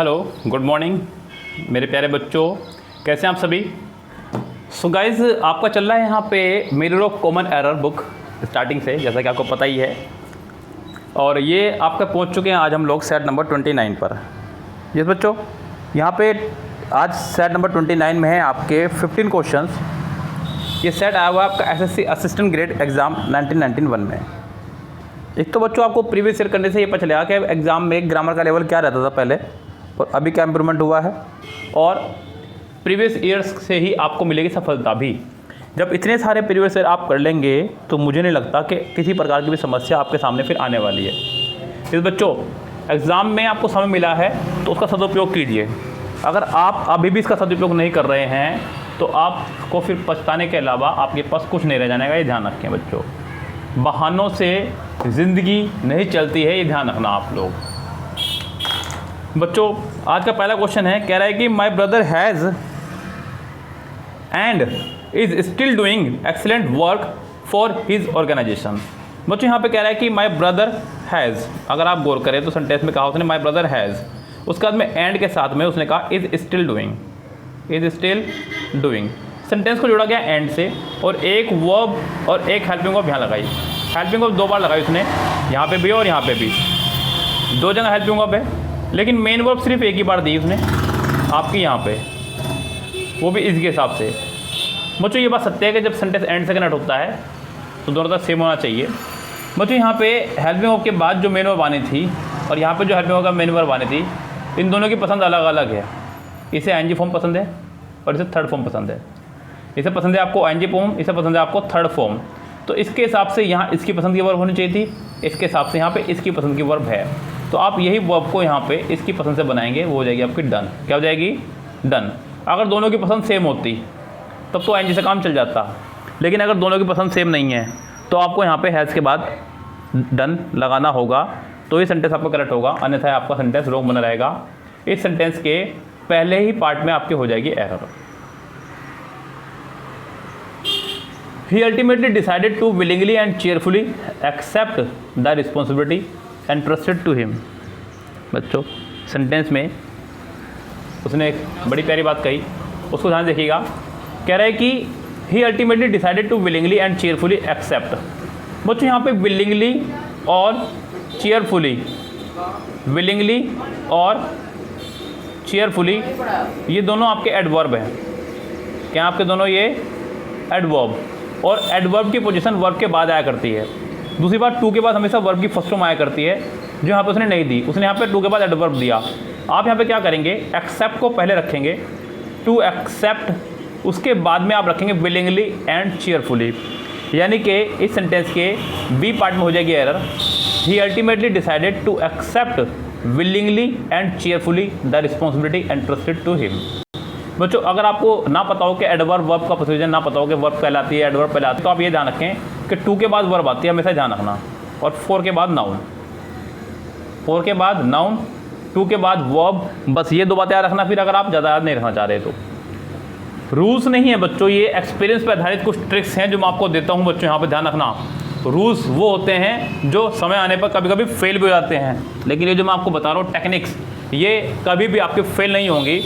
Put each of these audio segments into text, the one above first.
Hello, good morning मेरे प्यारे बच्चों, कैसे हैं आप सभी। सो गाइज, आपका चल रहा है यहाँ पे mirror of common error book starting से, जैसा कि आपको पता ही है। और ये आपका पहुँच चुके हैं आज हम लोग सेट नंबर 29 पर। यस बच्चों, यहाँ पे आज सेट नंबर 29 में है आपके 15 क्वेश्चंस। ये सेट आया हुआ है आपका एसएससी असिस्टेंट ग्रेड एग्ज़ाम 1991 में। एक तो बच्चों आपको प्रीवियस ईयर करने से ये पता चलेगा कि एग्ज़ाम में ग्रामर का लेवल क्या रहता था पहले और अभी क्या इम्प्रूवमेंट हुआ है, और प्रीवियस ईयर्स से ही आपको मिलेगी सफलता भी। जब इतने सारे प्रीवियस ईयर आप कर लेंगे तो मुझे नहीं लगता कि किसी प्रकार की भी समस्या आपके सामने फिर आने वाली है। इस बच्चों, एग्ज़ाम में आपको समय मिला है तो उसका सदुपयोग कीजिए। अगर आप अभी भी इसका सदुपयोग नहीं कर रहे हैं तो आपको फिर पछताने के अलावा आपके पास कुछ नहीं रह जाने का, ये ध्यान रखें बच्चों। बहानों से ज़िंदगी नहीं चलती है, ये ध्यान रखना आप लोग। बच्चों, आज का पहला क्वेश्चन है, कह रहा है कि my brother has and is still doing excellent work for his organisation. बच्चों, यहाँ पे कह रहा है कि माय ब्रदर हैज़, अगर आप गौर करें तो सेंटेंस में कहा उसने माय ब्रदर हैज़, उसके बाद में एंड के साथ में उसने कहा is still doing, is still doing. Sentence को जोड़ा गया एंड से और एक वर्ब और एक हेल्पिंग वर्ब यहाँ लगाई। हेल्पिंग वर्ब 2 बार लगाई उसने, यहाँ पे भी और यहाँ पे भी, 2 जगह हेल्पिंग वर्ब है, लेकिन मेन वर्ब सिर्फ एक ही बार दी उसने आपकी यहाँ पे, वो भी इसके हिसाब से। बच्चों, ये बात सत्य है कि जब सेंटेंस एंड से कनेक्ट होता है तो दोनों तरफ सेम होना चाहिए। बच्चों, यहाँ पे हेल्पिंग वर्ब के बाद जो मेन वर्ब आनी थी और यहाँ पे जो हेल्पिंग वर्ब का मेन वर्ब आनी थी, इन दोनों की पसंद अलग अलग है। इसे एनजी फॉर्म पसंद है और इसे थर्ड फॉर्म पसंद है। इसे पसंद है आपको एनजी फॉर्म, इसे पसंद है आपको थर्ड फॉर्म। तो इसके हिसाब से यहाँ इसकी पसंद की वर्ब होनी चाहिए थी, इसके हिसाब से यहाँ पे इसकी पसंद की वर्ब है। तो आप यही वर्ब को यहाँ पे इसकी पसंद से बनाएंगे, वो हो जाएगी आपकी डन। क्या हो जाएगी? डन। अगर दोनों की पसंद सेम होती तब तो एनजी से काम चल जाता, लेकिन अगर दोनों की पसंद सेम नहीं है तो आपको यहाँ पे हैज़ के बाद डन लगाना होगा, तो ये सेंटेंस आपका करेक्ट होगा, अन्यथा आपका सेंटेंस रॉन्ग बना रहेगा। इस सेंटेंस के पहले ही पार्ट में आपके हो जाएगी error. He ultimately decided to willingly and cheerfully accept the responsibility entrusted to him। बच्चों, सेंटेंस में उसने एक बड़ी प्यारी बात कही, उसको ध्यान देखिएगा। कह रहा है कि he ultimately decided to willingly and cheerfully accept। बच्चों, यहाँ पे willingly और cheerfully, willingly और cheerfully ये दोनों आपके एडवर्ब हैं। क्या आपके दोनों ये एडवर्ब, और एडवर्ब की पोजीशन वर्ब के बाद आया करती है। दूसरी बात, टू के बाद हमेशा वर्ब की फर्स्ट फॉर्म आया करती है, जो यहाँ पे उसने नहीं दी। उसने यहाँ पे टू के बाद एडवर्ब दिया। आप यहाँ पे क्या करेंगे, एक्सेप्ट को पहले रखेंगे, टू एक्सेप्ट, उसके बाद में आप रखेंगे विलिंगली एंड चीयरफुली। यानी कि इस सेंटेंस के बी पार्ट में हो जाएगी error. He ultimately decided to accept willingly and cheerfully the responsibility entrusted to him. बच्चों, अगर आपको ना पता हो कि एडवर्ब वर्ब का प्रोसीजर ना पता हो कि वर्ब कहलाती है एडवर्ब कहलाती है, तो आप ये ध्यान रखें कि टू के बाद वर्ब आती है, हमेशा ध्यान रखना, और 4 के बाद नाउन, 4 के बाद नाउन, 2 के बाद वर्ब। बस ये 2 बातें याद रखना। फिर अगर आप ज़्यादा याद नहीं रखना चाह रहे तो रूल्स नहीं है बच्चों, ये एक्सपीरियंस पर आधारित कुछ ट्रिक्स हैं जो मैं आपको देता हूँ बच्चों। यहाँ पर ध्यान रखना, रूल्स वो होते हैं जो समय आने पर कभी कभी फेल भी हो जाते हैं, लेकिन ये जो मैं आपको बता रहा हूँ टेक्निक्स, ये कभी भी आपके फेल नहीं होंगी।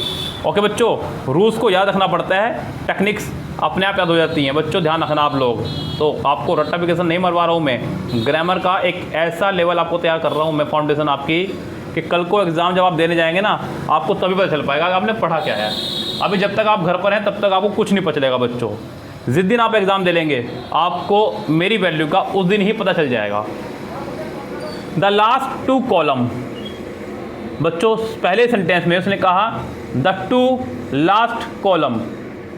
ओके बच्चों, रूल्स को याद रखना पड़ता है, टेक्निक्स अपने आप याद हो जाती हैं बच्चों, ध्यान रखना आप लोग। तो आपको रट्टाफिकेशन नहीं मरवा रहा हूँ मैं, ग्रामर का एक ऐसा लेवल आपको तैयार कर रहा हूँ मैं, फाउंडेशन आपकी, कि कल को एग्ज़ाम जब आप देने जाएंगे ना, आपको तभी पता चल पाएगा कि आपने पढ़ा क्या है। अभी जब तक आप घर पर हैं तब तक आपको कुछ नहीं पता चलेगा बच्चों। जिस दिन आप एग्ज़ाम दे लेंगे आपको मेरी वैल्यू का उस दिन ही पता चल जाएगा। द लास्ट 2 कॉलम, बच्चों पहले सेंटेंस में उसने कहा द 2 लास्ट कॉलम।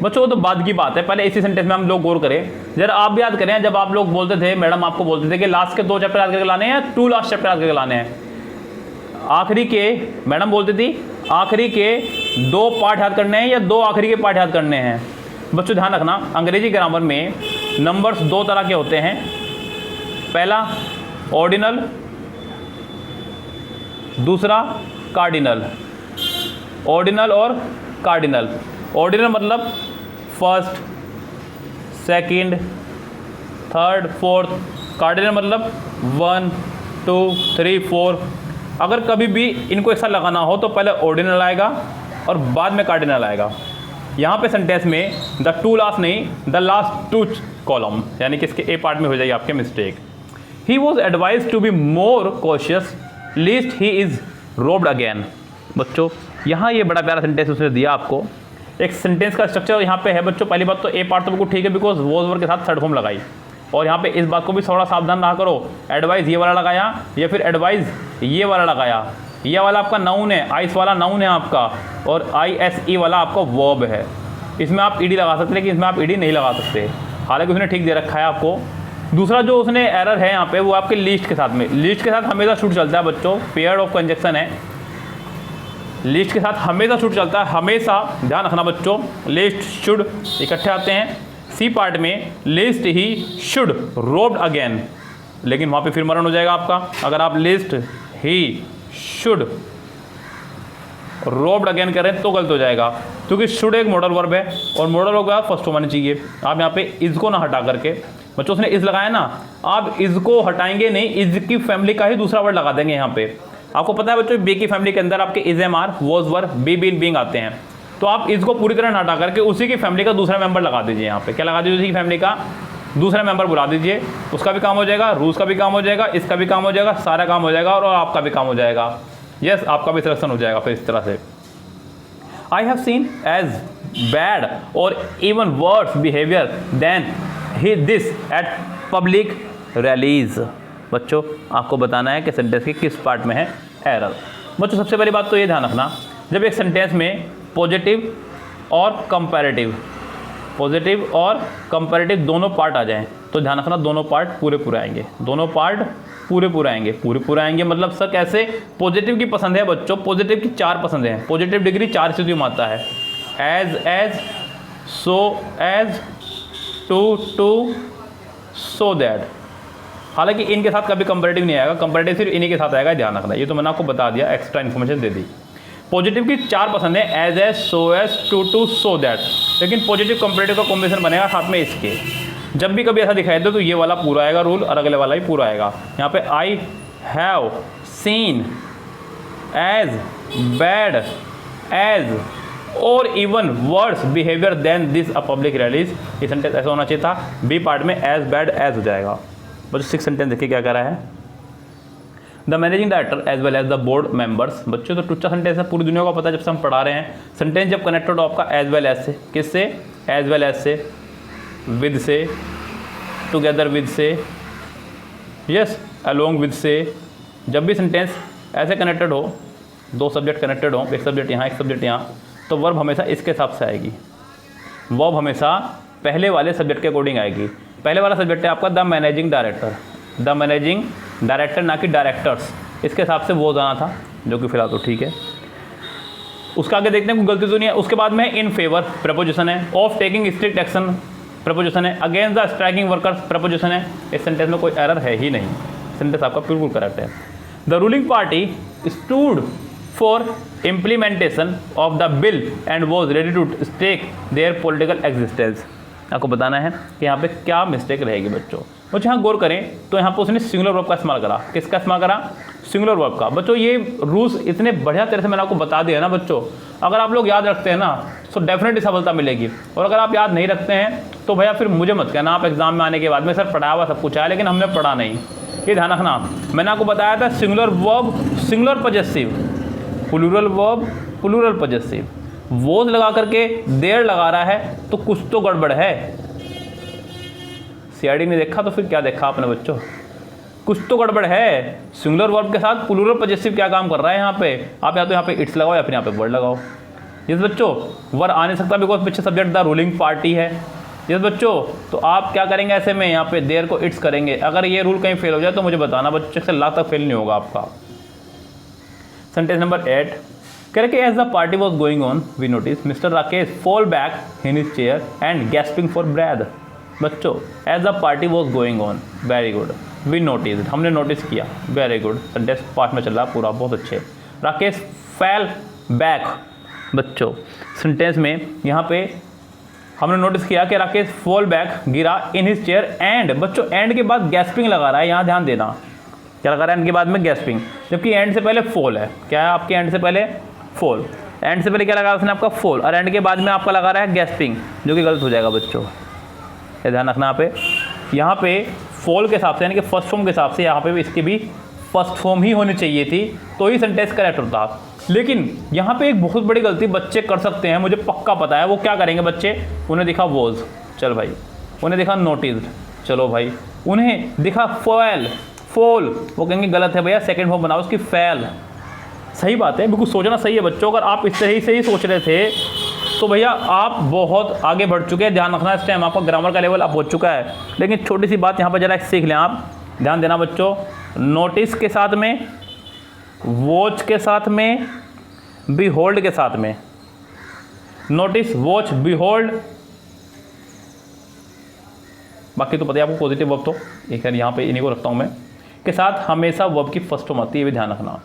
बच्चों, वो तो बाद की बात है, पहले इसी सेंटेंस में हम लोग गौर करें। जरा आप भी याद करें, जब आप लोग बोलते थे, मैडम आपको बोलते थे कि लास्ट के 2 चैप्टर याद करके लाने हैं, 2 लास्ट चैप्टर याद करके लाने हैं। आखिरी के, मैडम बोलती थी आखिरी के 2 पार्ट याद करने हैं या 2 आखिरी के पार्ट याद करने हैं। बच्चों ध्यान रखना, अंग्रेजी ग्रामर में नंबर्स 2 तरह के होते हैं। पहला ऑर्डिनल, दूसरा कार्डिनल। ऑर्डिनल और कार्डिनल। ऑर्डिनल मतलब first, second, third, fourth. Cardinal मतलब 1 2 3 4 अगर कभी भी इनको एक साथ लगाना हो तो पहले ऑर्डिनल आएगा और बाद में कार्डिनल आएगा। यहाँ पे सेंटेंस में द टू लास्ट नहीं, द लास्ट टू कॉलम, यानी कि इसके ए पार्ट में हो जाएगी आपके mistake. He was advise to be more cautious lest he is robbed again. बच्चों यहाँ ये बड़ा प्यारा सेंटेंस उसने दिया आपको। एक सेंटेंस का स्ट्रक्चर यहाँ पे है बच्चों। पहली बात तो ए पार्ट तो बिल्कुल ठीक है, बिकॉज वॉज वर्ब के साथ थर्ड फॉर्म लगाई। और यहाँ पे इस बात को भी थोड़ा सावधान रहा करो, एडवाइस ये वाला लगाया या फिर एडवाइस ये वाला लगाया। ये वाला आपका नाउन है, आइस वाला नाउन है आपका, और ISE वाला आपका वर्ब है। इसमें आप ईडी लगा सकते हैं, लेकिन इसमें आप ईडी नहीं लगा सकते, हालांकि उसने ठीक दे रखा है आपको। दूसरा जो उसने एरर है यहाँ पे वो आपके लीस्ट के साथ में, लीस्ट के साथ हमेशा शुड चलता है बच्चों, पेयर ऑफ कंजक्शन है, लीस्ट के साथ हमेशा शुड चलता है, हमेशा ध्यान रखना बच्चों। लिस्ट शुड इकट्ठे आते हैं। सी पार्ट में list he should robed again, लेकिन वहाँ पे फिर मरण हो जाएगा आपका अगर आप list he should robed again करें तो गलत हो जाएगा, क्योंकि शुड एक मॉडल वर्ब है और मॉडल वर्ब का फर्स्ट होना चाहिए। आप यहाँ पे इज को ना हटा करके, बच्चों उसने इज लगाया ना, आप इज को हटाएंगे नहीं, इज की फैमिली का ही दूसरा वर्ड लगा देंगे यहाँ पे। आपको पता है बच्चों बी की फैमिली के अंदर आपके is am are was verb be been being आते हैं, तो आप इसको पूरी तरह हटा करके उसी की फैमिली का दूसरा मेंबर लगा दीजिए। यहाँ पे क्या लगा दीजिए, उसी की फैमिली का दूसरा मेंबर बुला दीजिए, उसका भी काम हो जाएगा, रूस का भी काम हो जाएगा, इसका भी काम हो जाएगा, सारा काम हो जाएगा और आपका भी काम हो जाएगा। यस, आपका भी सिलेक्शन हो जाएगा फिर इस तरह से। I have seen as bad और even worse behaviour than he this at public rallies. बच्चों आपको बताना है कि सेंटेंस के किस पार्ट में है एरर। बच्चों सबसे पहली बात तो ये ध्यान रखना, जब एक सेंटेंस में पॉजिटिव और कंपैरेटिव, पॉजिटिव और कंपैरेटिव दोनों पार्ट आ जाएं तो ध्यान रखना दोनों पार्ट पूरे पूरे आएंगे, दोनों पार्ट पूरे पूरे आएंगे, पूरे पूरे आएंगे। मतलब सर कैसे? पॉजिटिव की पसंद है बच्चों, पॉजिटिव की 4 पसंद है, पॉजिटिव डिग्री 4 स्थितियों में आता है, as, so as, to, so that. हालांकि इनके साथ कभी कंपैरेटिव नहीं आएगा, कंपैरेटिव सिर्फ इन्हीं के साथ आएगा, ध्यान रखना। ये तो मैंने आपको बता दिया, एक्स्ट्रा इन्फॉर्मेशन दे दी। पॉजिटिव की 4 पसंद है, as, so as, to, so that, लेकिन पॉजिटिव कंपैरेटिव का कॉम्बिनेशन बनेगा साथ में इसके। जब भी कभी ऐसा दिखाई दे तो ये वाला पूरा आएगा रूल और अगले वाला भी पूरा आएगा। यहाँ पे I have seen as bad as और even worse behaviour than this a public rallies. ये सेंटेंस ऐसा होना चाहिए था, बी पार्ट में एज बैड एज हो जाएगा। बच्चों 6 सेंटेंस देखिए क्या कह रहा है, the managing director as well as the board members. बच्चों तो टुच्चा सेंटेंस है, पूरी दुनिया को पता है जब से हम पढ़ा रहे हैं। सेंटेंस जब कनेक्टेड हो आपका एज वेल एज से, किससे? एज वेल एज से, विद से, टुगेदर विद से, यस, अलोंग विद से। जब भी सेंटेंस ऐसे कनेक्टेड हो, 2 सब्जेक्ट कनेक्टेड हो, एक सब्जेक्ट यहाँ एक सब्जेक्ट यहाँ, तो वर्ब हमेशा इसके हिसाब से आएगी। वर्ब हमेशा पहले वाले सब्जेक्ट के अकॉर्डिंग आएगी। पहले वाला सब्जेक्ट है आपका the managing director, the managing director ना कि डायरेक्टर्स, इसके हिसाब से वो जाना था, जो कि फिलहाल तो ठीक है। उसका आगे देखते हैं कोई गलती तो नहीं है। उसके बाद में इन फेवर प्रपोजिशन है, of taking strict action proposition है, against the striking workers proposition है। इस सेंटेंस में कोई एरर है ही नहीं, सेंटेंस आपका बिल्कुल करेक्ट है। The ruling party stood for implementation of the bill and was ready to stake their political existence. आपको बताना है कि यहाँ पे क्या मिस्टेक रहेगी बच्चों। बच्चों यहाँ गौर करें तो यहाँ पर उसने सिंगुलर वर्ब का इस्तेमाल करा। किसका इस्तेमाल करा? सिंगुलर वर्ब का। बच्चों ये रूल्स इतने बढ़िया तरह से मैंने आपको बता दिया ना बच्चों, अगर आप लोग याद रखते हैं ना तो डेफिनेटली सफलता मिलेगी। और अगर आप याद नहीं रखते हैं तो भैया फिर मुझे मत कहना आप एग्जाम में आने के बाद में सर पढ़ाया हुआ सब कुछ आया लेकिन हमने पढ़ा नहीं। ये ध्यान रखना, मैंने आपको बताया था singular verb singular possessive, plural verb plural possessive. Was लगा करके देर लगा रहा है तो कुछ तो गड़बड़ है। सीआईडी ने देखा तो फिर क्या देखा आपने बच्चों? कुछ तो गड़बड़ है। सिंगुलर वर्ब के साथ प्लूरल पॉजेसिव क्या काम कर रहा है यहाँ पे? आप या तो यहाँ पे इट्स लगाओ या फिर यहाँ पे वर्ड लगाओ। यस बच्चों, वर्ड आ नहीं सकता बिकॉज पीछे सब्जेक्ट द रूलिंग पार्टी है। यस बच्चों, तो आप क्या करेंगे ऐसे में? यहाँ पे देर को इट्स करेंगे। अगर ये रूल कहीं फेल हो जाए तो मुझे बताना बच्चों, से लाख तक फेल नहीं होगा आपका। सेंटेंस नंबर 8 कह रहे कि as the party was going on we notice Mister Rakesh fall back in his chair and gasping for breath. बच्चों as the party was going on, very good, we notice, हमने notice किया, very good. Sentence part में चल रहा पूरा, बहुत अच्छे। Rakesh fell back. बच्चों सेंटेंस में यहाँ पे हमने नोटिस किया कि राकेश फॉल बैक, गिरा, इन हिज चेयर एंड। बच्चों एंड के बाद गैस्पिंग लगा रहा है, यहाँ ध्यान देना। क्या लगा रहा है एंड के बाद में? गैस्पिंग। जबकि एंड से पहले फॉल है। क्या है आपके एंड से पहले? फॉल। एंड से पहले क्या लगा उसने आपका? फॉल। और एंड के बाद में आपका लगा रहा है गैस्पिंग, जो कि गलत हो जाएगा बच्चों। ये ध्यान रखना यहाँ पे फॉल के हिसाब से यानी कि फर्स्ट फॉर्म के हिसाब से यहाँ पे भी इसकी भी फर्स्ट फॉर्म ही होनी चाहिए थी, तो ही सेंटेंस करेक्ट होता। लेकिन यहाँ पे एक बहुत बड़ी गलती बच्चे कर सकते हैं, मुझे पक्का पता है। वो क्या करेंगे बच्चे? उन्हें दिखा वॉज, चल भाई। उन्हें दिखा नोटिस्ड, चलो भाई। उन्हें दिखा फॉल, वो कहेंगे गलत है भैया, सेकंड फॉर्म बनाओ उसकी, फैल। सही बात है, बिल्कुल सोचना सही है बच्चों। अगर आप इस तरह से ही सोच रहे थे तो भैया आप बहुत आगे बढ़ चुके हैं। ध्यान रखना, इस टाइम आपका ग्रामर का लेवल अप हो चुका है। लेकिन छोटी सी बात यहाँ पर जरा सीख लें आप, ध्यान देना बच्चों। नोटिस के साथ में, वॉच के साथ में, बिहोल्ड के साथ में, नोटिस, वॉच, बिहोल्ड, बाकी तो पता है आपको पॉजिटिव वर्ब तो एक है, यहाँ पे इन्हीं को रखता हूँ मैं, के साथ हमेशा वर्ब की फर्स्ट फॉर्म आती है, ये भी ध्यान रखना।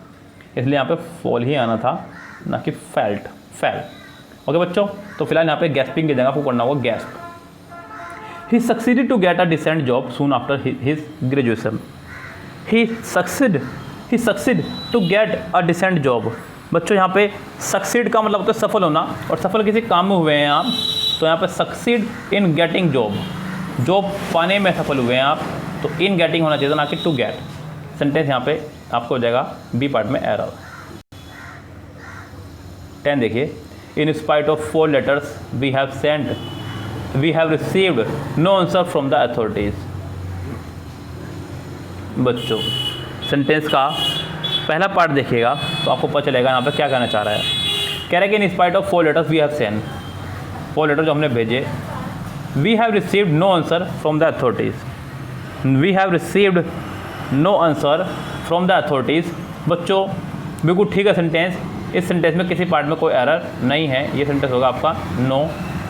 इसलिए यहाँ पे फॉल ही आना था, ना कि फेल्ट, फैल। ओके बच्चों, तो फिलहाल यहाँ पे गैस्पिंग की जगह आपको करना होगा gasp. He succeeded to get a decent job soon after his graduation. He succeed to get a decent job. बच्चों यहाँ पे सक्सीड का मतलब होता है सफल होना, और सफल किसी काम में हुए हैं आप, तो यहाँ पे succeed in getting job, job पाने में सफल हुए हैं आप, तो इन गेटिंग होना चाहिए ना कि टू गेट। सेंटेंस यहाँ पे आपको हो जाएगा बी पार्ट में एरर। 10 देखिए, in spite of 4 letters we have received no answer from the authorities. बच्चों सेंटेंस का पहला पार्ट देखिएगा तो आपको पता चलेगा यहाँ पे क्या कहना चाह रहा है। कह रहा है कि in spite of 4 letters we have send, 4 letter जो हमने भेजे, we have received no answer from the authorities. We have received no answer from the authorities. बच्चों बिल्कुल ठीक है सेंटेंस। इस सेंटेंस में किसी पार्ट में कोई एरर नहीं है। ये सेंटेंस होगा आपका no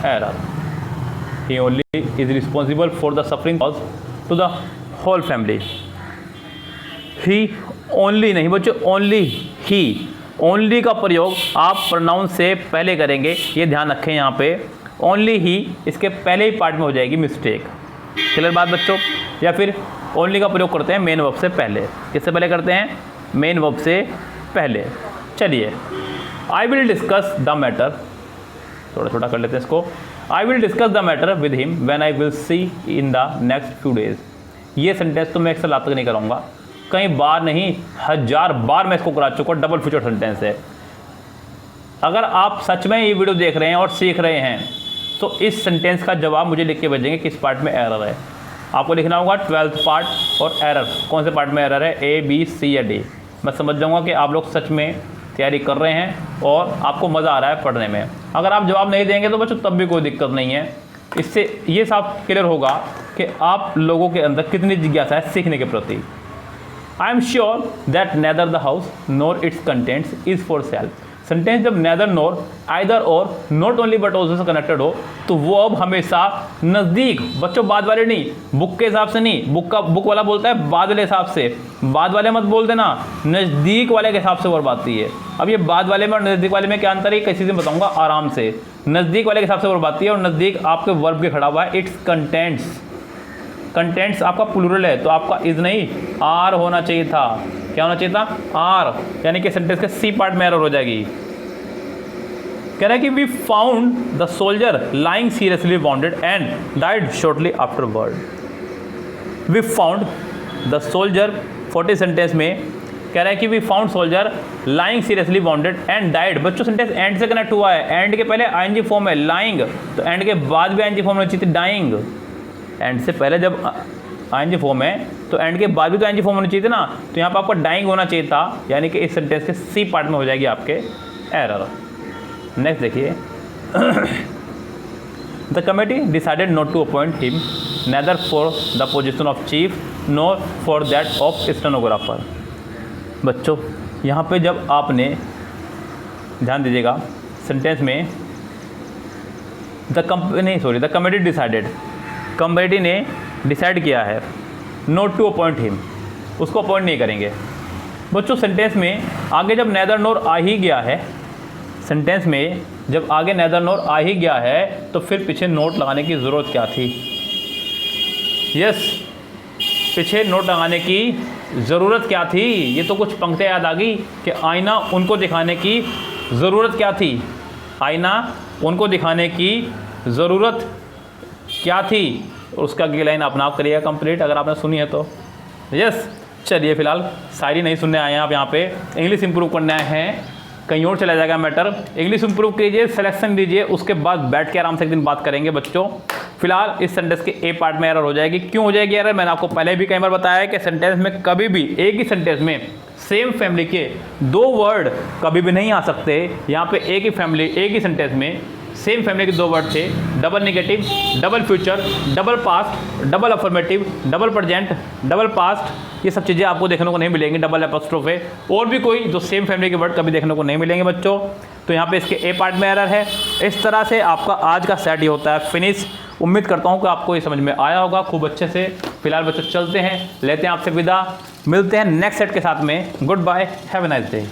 error. He only is responsible for the suffering cause to the whole family. He only नहीं बच्चों, ओनली ही। ओनली का प्रयोग आप प्रोनाउन से पहले करेंगे, ये ध्यान रखें। यहाँ पे ओनली ही इसके पहले ही पार्ट में हो जाएगी मिस्टेक। क्लियर बात बच्चों? या फिर ओनली का प्रयोग करते हैं मेन वर्ब से पहले। किससे पहले करते हैं? मेन वर्ब से पहले। चलिए, I will discuss the matter, थोड़ा छोटा कर लेते हैं इसको। I will discuss the matter with him when I will see in the next few days. ये सेंटेंस तो मैं एक लाभ तक नहीं कराऊंगा, कई बार नहीं 1000 बार मैं इसको करा चुका। डबल फ्यूचर सेंटेंस है। अगर आप सच में ये वीडियो देख रहे हैं और सीख रहे हैं तो इस सेंटेंस का जवाब मुझे लिख के भेजेंगे किस पार्ट में एरर है। आपको लिखना होगा 12th पार्ट और एरर, कौन से पार्ट में एरर है, A, B, C या D। मैं समझ जाऊँगा कि आप लोग सच में तैयारी कर रहे हैं और आपको मज़ा आ रहा है पढ़ने में। अगर आप जवाब नहीं देंगे तो बच्चों तब भी कोई दिक्कत नहीं है। इससे ये साफ क्लियर होगा कि आप लोगों के अंदर कितनी जिज्ञासा है सीखने के प्रति। I am sure that neither the house nor its contents is for sale. Sentence जब neither nor, either or, not only but also से कनेक्टेड हो तो वो अब हमेशा नज़दीक, बच्चों बाद वाले नहीं, बुक के हिसाब से नहीं, बुक वाला बोलता है बाद वाले हिसाब से, बाद वाले मत बोल देना, नज़दीक वाले के हिसाब से वर्ब आती है। अब ये बाद वाले में और नज़दीक वाले में क्या अंतर है किसी से बताऊंगा आराम से। नज़दीक वाले के हिसाब से वर्ब आती है और नज़दीक आपके वर्ब के खड़ा हुआ है इट्स कंटेंट्स। कंटेंट्स आपका प्लूरल है तो आपका इज नहीं आर होना चाहिए था। क्या होना चाहिए था? आर, यानी कि सेंटेंस के सी पार्ट में एरर हो जाएगी। कह रहा है कि we found the soldier lying seriously wounded and died shortly afterward. We found the soldier 40 sentence में कह रहा है कि we found soldier lying seriously wounded and died. बच्चों सेंटेंस एंड से कनेक्ट हुआ है, एंड के पहले आईएनजी फॉर्म है लाइंग, तो एंड के बाद भी आईएनजी फॉर्म होनी चाहिए थी डाइंग। एंड से पहले जब आईएनजी फॉर्म है तो एंड के बाद भी तो आईएनजी फॉर्म होनी चाहिए थी ना, तो यहाँ पर आपका डाइंग होना चाहिए था, यानी कि इस सेंटेंस के सी पार्ट में हो जाएगी आपके एरर। नेक्स्ट देखिए, the committee decided not to appoint him neither for the position of chief nor for that of stenographer. बच्चों यहाँ पे जब आपने ध्यान दीजिएगा सेंटेंस में द कमेटी डिसाइडेड, कमेटी ने डिसाइड किया है नॉट टू अपॉइंट हिम, उसको अपॉइंट नहीं करेंगे। बच्चों सेंटेंस में आगे जब नेदर नोर आ ही गया है, सेंटेंस में जब आगे नेदर नोर आ ही गया है तो फिर पीछे नोट लगाने की ज़रूरत क्या थी? यस, पीछे नोट लगाने की ज़रूरत क्या थी। ये तो कुछ पंक्तियाँ याद आ गई कि आईना उनको दिखाने की ज़रूरत क्या थी, आईना उनको दिखाने की ज़रूरत क्या थी। उसका अगली लाइन अपना आप करिएगा कंप्लीट अगर आपने सुनी है तो। यस, चलिए फिलहाल शायरी नहीं सुनने आए हैं आप यहाँ पे, इंग्लिश इंप्रूव करने आए हैं, कहीं और चला जाएगा मैटर। इंग्लिश इंप्रूव कीजिए, सिलेक्शन लीजिए, उसके बाद बैठ के आराम से एक दिन बात करेंगे बच्चों। फिलहाल इस सेंटेंस के ए पार्ट में एरर हो जाएगी। क्यों हो जाएगी एरर? मैंने आपको पहले भी कई बार बताया है कि सेंटेंस में कभी भी एक ही सेंटेंस में सेम फैमिली के दो वर्ड कभी भी नहीं आ सकते। यहाँ पे एक ही फैमिली, एक ही सेंटेंस में सेम फैमिली के दो वर्ड थे, double negative, double future, double past, double affirmative, double present, double past. ये सब चीज़ें आपको देखने को नहीं मिलेंगी, डबल एपोस्ट्रोफे और भी कोई जो सेम फैमिली के वर्ड कभी देखने को नहीं मिलेंगे बच्चों। तो यहाँ पे इसके ए पार्ट में एरर है। इस तरह से आपका आज का सेट ही होता है फिनिश। उम्मीद करता हूँ कि आपको ये समझ में आया होगा खूब अच्छे से। फिलहाल बच्चों चलते हैं, लेते हैं आपसे विदा, मिलते हैं नेक्स्ट सेट के साथ में। Good bye, have a nice day.